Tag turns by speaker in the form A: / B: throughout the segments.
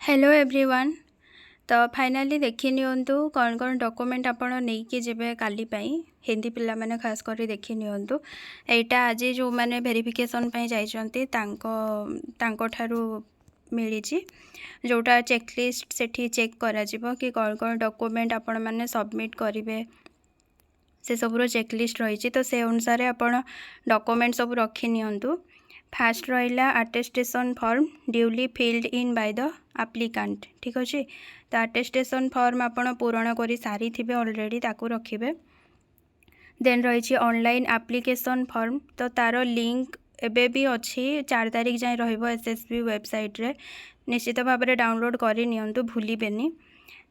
A: Hello everyone. तो finally देखी नियंतु कौन कौन डॉक्यूमेंट आपण नहीं जेबे काली पाई हिंदी पिला माने खास कर देखी नियंतु। एटा आज जो माने वेरिफिकेशन पई जाइचंती तांको ठारू मिली जोटा चेकलिस्ट सेठी चेक करा जिवो कि कौन कौन डॉक्यूमेंट आपण माने सबमिट करिवे से सबरो चेकलिस्ट रही। तो से अनुसार आपण डॉक्यूमेंट सब रखी नियंतु। फास्ट रहा attestation form duly filled in by the applicant. ठीक अच्छे। तो अटेस्टेशन फॉर्म आपण पूरण कर सारी थे ऑलरेडी ताकू रखिए। देन रही ऑनलाइन एप्लिकेशन फॉर्म। तो तार लिंक एबे भी अच्छी 4 तारीख जाए एसएसबी वेबसाइट रे निश्चित भाव में डाउनलोड कर नियंतु भूलिबेनी।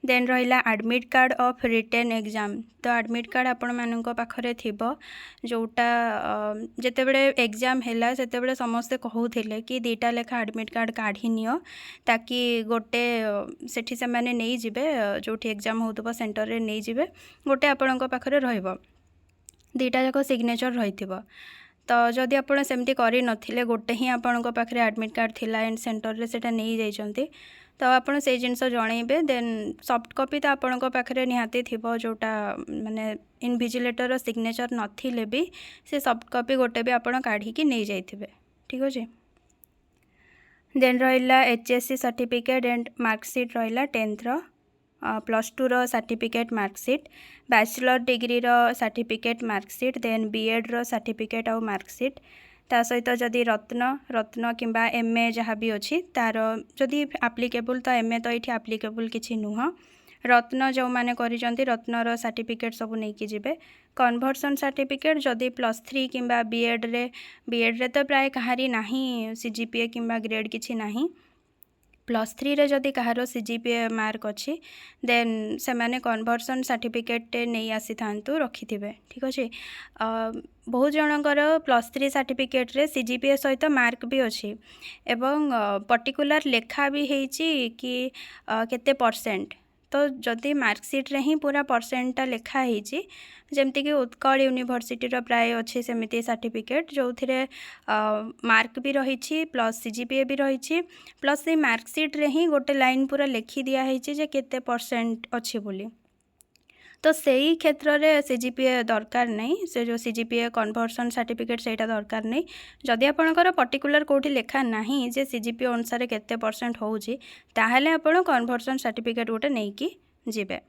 A: देन रहा admit card of written exam. तो एडमिट कार्ड आपण मानन पाखरे थिबो जोटा जेते बड़े एग्जाम हैला सेते बड़े समस्ते कहूथिले कि 2टा लेखा एडमिट कार्ड काढ़ी नियो ताकि गोटे सेठी से माने नहीं जिबे जोठी एग्जाम होतबो सेंटर रे नहीं जिबे गोटे आपण पाखरे रहइबो 2टा जाक सिग्नेचर रहिथिबो। तो जदि आप सेमती करि नथिले गोटे ही आपण पाखरे एडमिट कार्ड थिला एंड सेंटर रे सेटा नहीं जाइचंती तो आपड़ से जिनस जनइबे। देन सॉफ्ट कॉपी तो आपण पाखरे निहाती थिबो जोटा माने इनविजिलेटर सिग्नेचर नथिले भी से सॉफ्ट कॉपी गोटे भी आपण काढ़ी की नहीं जाइथिबे। ठीक अच्छे। देन रहा एचएससी सर्टिफिकेट एंड मार्कशीट रहा 10th रो +2 रो सर्टिफिकेट मार्कशीट बैचलर डिग्री रो सर्टिफिकेट मार्कशीट देन बीएड रो सर्टिफिकेट और मार्कशीट ता सहित जदि रत्न किंबा एमए जहाँ भी अच्छी तार जदि एप्लिकेबल तो एमए तो ये एप्लिकेबल किसी नुह। रत्न जो मैंने करिसेंती रत्नर सर्टिफिकेट सब नहीं जिबे। कन्वर्सन सर्टिफिकेट जदि +3 किंबा बीएड रे तो प्राय कहारी नहीं सीजीपीए किंबा ग्रेड किसी नहीं। +3 रे जदि कहार सीजीपीए मार्क अच्छी देन से माने कन्वर्सन सर्टिफिकेट नहीं आसी थांतु रखि थिबे। ठीक अच्छे। बहुत जनकर +3 सर्टिफिकेट रे सीजीपीए सहित मार्क भी अच्छी एवं पर्टिकुलर लेखा भी होईची कि केते परसेंट। तो जदि मार्कशीट रे ही पूरा परसेंटा लेखा होईची जमती कि उत्कल यूनिवर्सिटी प्राय अच्छी सेमिति सर्टिफिकेट जो थे मार्क भी रही प्लस सीजीपीए भी रही प्लस से मार्कशीट रे ही गोटे लाइन पूरा लिखि दिया जे केते परसेंट अच्छी बोली। तो सही क्षेत्र में सीजीपीए दरकार नहीं से जो सीजीपीए कन्वर्सन सर्टिफिकेट सेटा दरकार नहीं। जदि आपणकर पर्टिकुलर कोठी लेखा नहीं जे सीजीपीए अनुसार केते परसेंट होउची ताहले आपण कन्वर्सन सर्टिफिकेट गोटे नहीं कि जिबे।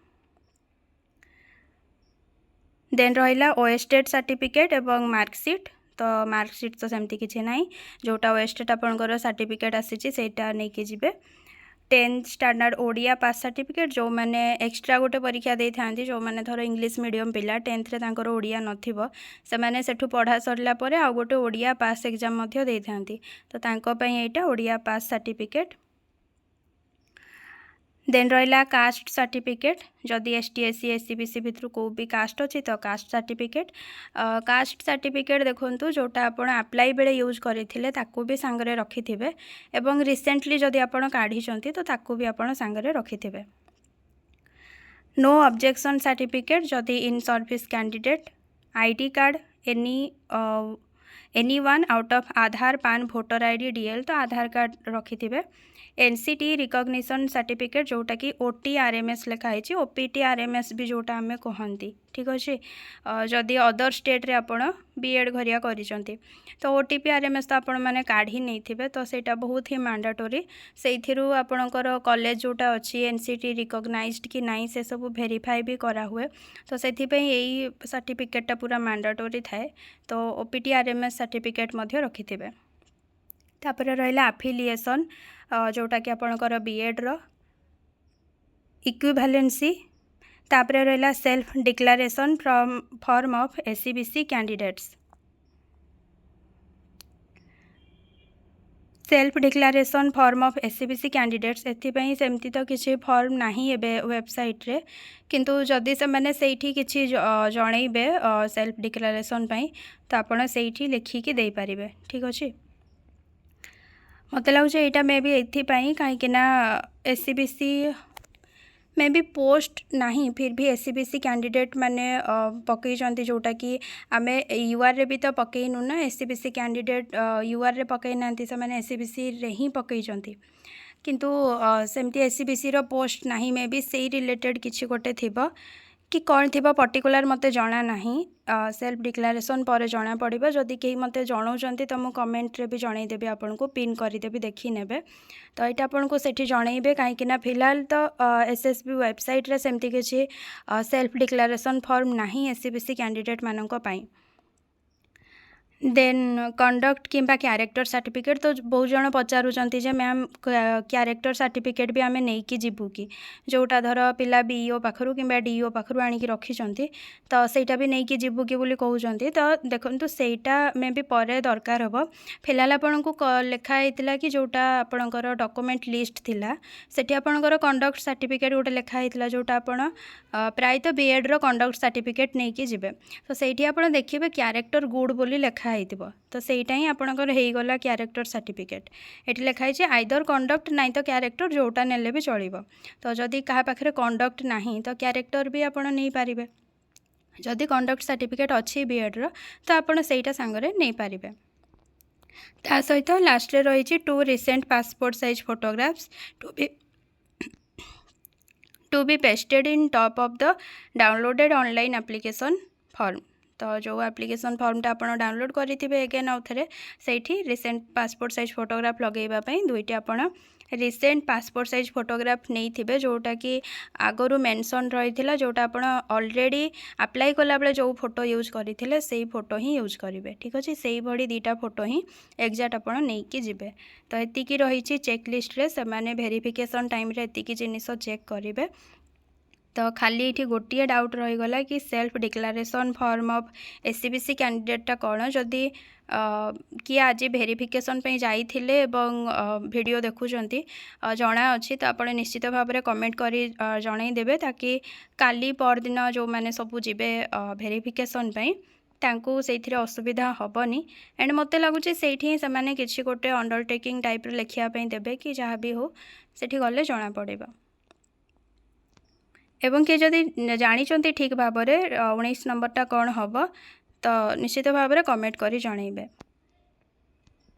A: देन रहा ओएस्टेट सर्टिफिकेट एवं मार्कशीट। तो मार्कशीट तो सेमती किसी ना जोटा ओएस्टेट आपणकर सर्टिफिकेट आसी सेटा नहीं कि जिबे। 10th स्टैंडर्ड ओडिया पास सर्टिफिकेट जो मैंने एक्स्ट्रा गोटे परीक्षा दे था जो मैंने धर इंग्लिश मीडियम पिला 10th रे तांकर ओडिया नथिबो से माने सेठु पढ़ा सरला परे आ गोटे ओडिया पास एग्जाम मध्य दे थांती तो तांको पई एटा ओडिया पास सर्टिफिकेट। देन रहा कास्ट सर्टिफिकेट जदि एसटी एससी एससी बीसी भितर को भी कास्ट अच्छी तो कास्ट सर्टिफिकेट देखो जोटा आप अप्लाई बेले यूज करते भी सांगरे रखिथे एवं रिसेंटली जदि आप काढ़ी तो ताकू भी आप सांगरे रखिथे। नो ऑब्जेक्शन सर्टिफिकेट जदि in service candidate ID card any one out of Aadhaar PAN voter ID DL तो आधार कार्ड रखिथे। एनसीटी रिकॉग्निशन सर्टिफिकेट जोटा कि ओटीआरएमएस लिखाई ओपीटी आरएमएस भी जोटा आमे कहती। ठीक अच्छे। जदि अदर स्टेट रे आपण बीएड घरिया करिसंती तो ओटीपी आरएमएस तो आपण माने काढ़ी नहीं थिबे तो सेटा बहुत ही मैंडेटरी सेइथिरु आपणकर कॉलेज जोटा अच्छी एनसीटी रिकॉग्नाइज्ड कि नहीं से सब वेरीफाई भी करा हुए तो सेथि पई एई सर्टिफिकेटटा पूरा मैंडेटरी थाए तो ओपीटी आरएमएस सर्टिफिकेट मध्य रखिथिबे। तापर रहिला एफिलिएशन जोटा कि आपणकर बीएड रो इक्विवेलेंसी तापर रहा self declaration from form of SCBC candidates. Self declaration form of SCBC candidates एथिपाई सेमती तो किसी फॉर्म नहीं एबे वेबसाइट रे किंतु जदि से माने सेठी किछि जणैबे सेल्फ डिक्लेरेशन पई तो आपण सेठी लिखिकी दे पारिबे। ठीक अछि। मत लगे यहाँ मे भी ये कहीं एससीबीसी मे बी पोस्ट नहीं फिर भी एससीबीसी कैंडिडेट माने पकई जोटा कि आम यूआर रे भी तो पकईनु ना एससीबीसी कैंडिडेट यूआर रे पकई ना से मैंने एससीबीसी रे ही पकई किंतु सेमती एससीबीसी रो पोस्ट नहीं मे बी से रिलेटेड किसी गोटे थिबो कि कौन थी पर्टिकुलर मते जना नहीं सेल्फ डिक्लेरेशन पर जना पड़ो जदि कहीं मत जनाऊँच तो मुझे कमेंट रे भी जनईदेवी आपन को पिन करदेवी देखी ने तो यहाँ आपन को सेठी जनइबे कहीं फिलहाल तो एसएसबी वेबसाइट रे सेमती किसी सेल्फ डिक्लेरेशन फॉर्म नहीं एससीबीसी कैंडिडेट मानक पई। देन कंडक्ट किंबा क्यारेक्टर सर्टिफिकेट तो बहुत जन पचारुचंती जे मैम क्यारेक्टर सर्टिफिकेट भी आमे नहीं कि जीवु कि जोटा धर पिला बीईओ पाखरु किंबा डीईओ पाखरु आनिकी रखिचंती तो सेटा भी नहीं कि जीवु कि बोली कहउचंती तो देखंतु सेटा मे भी परे दरकार हबो। फिलहाल आपन को लिखा हेतिला कि जोटा आपनकर डॉक्यूमेंट लिस्ट थिला सेठी आपनकर कंडक्ट सर्टिफिकेट गोटे लिखा हेतिला जोटा आपन प्राय तो बीएड रो कंडक्ट सर्टिफिकेट नहीं कि जिवे तो सेठी आपन देखिबे क्यारेक्टर गुड बोली लिखा हेतिबो तो सेटा ही आपनकर हेगला क्यारेक्टर सर्टिफिकेट एटी लिखाई है आइदर कंडक्ट नाई तो क्यारेक्टर जोटा नेले भी चलिबो। तो जदि कहा पाखरे कंडक्ट नहीं तो क्यारेक्टर भी आपन नहीं पारिबे जदि कंडक्ट सर्टिफिकेट अच्छी बीएड रो तो आपन सेटा सांगरे नहीं पारिबे। ता सहित लास्ट रे रही 2 recent passport size photographs to be pasted in top of the downloaded online application form. तो जो एप्लिकेशन फॉर्मटा आपन डाउनलोड करेंगे एगेन आउ थे से रिसेंट पासपोर्ट साइज फोटोग्राफ लगेवाई दुईटी आपन रिसेंट पासपोर्ट साइज फोटोग्राफ नहीं थे जोटा कि आगु मेंशन रही जोटा आपन ऑलरेडी अप्लाई कला बेले जो फोटो यूज करते से फोटो ही यूज करेंगे ठीक अच्छे से भली दीटा फोटो ही एक्जाक्ट आपन नहीं कि जीवे। तो एतिकी रही चेकलिस्ट रे से माने वेरिफिकेशन टाइम रे एतिकी जिनिस चेक करेंगे। तो खाली ये गोटे डाउट रहीगला कि self declaration form of SCBC कैंडिडेटा कौन जदि किए आज वेरिफिकेशन पे जाइथिले एवं वीडियो देखुचंती जना अच्छी तो आपने निश्चित भाव में कमेंट करी जनईदेवे ताकि काली परदिन जो मैंने सबू जीवे वेरिफिकेशन पे तांकु सेथिरे असुविधा हबनी एंड मते लगुच से किसी गोटे अंडरटेकिंग टाइप लिखापी देवे कि जहाँ भी हो सेठी गले जना पड़ेगा। एवं किए जदि जानी ठीक भाव में 19 नंबरटा कौन हम तो निश्चित भाव में कमेंट करी जनइबे।